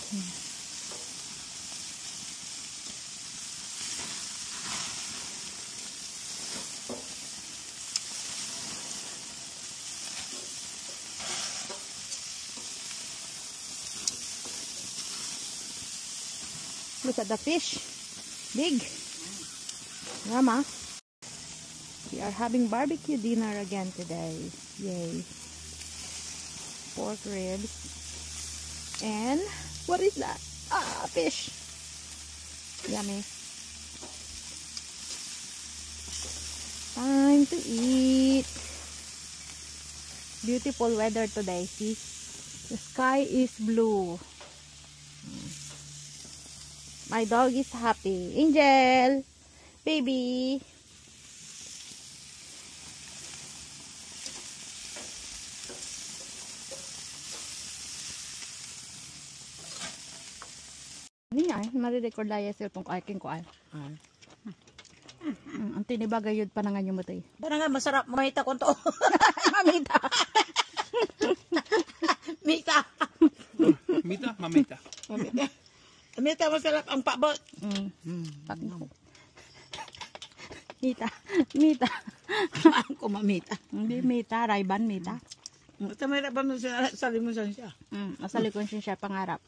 Look at the fish. Big. Mama. We are having barbecue dinner again today. Yay. Pork ribs. And what is that? Ah, fish. Yummy. Time to eat. Beautiful weather today. See? The sky is blue. My dog is happy. Angel! Baby! Hindi nga, marirecord laya sa itong aking kuan. Ang tinibagay yun pa na nga yung matay. Para nga masarap mamita ko to. Mamita! Mita! Mita? Mamita. Mamita. Mita masarap ang pabot. Mita. Mita. Ako mamita. Hindi mita, rayban mita. Ito may raban mo sa limusan siya. Masalikon siya pangarap.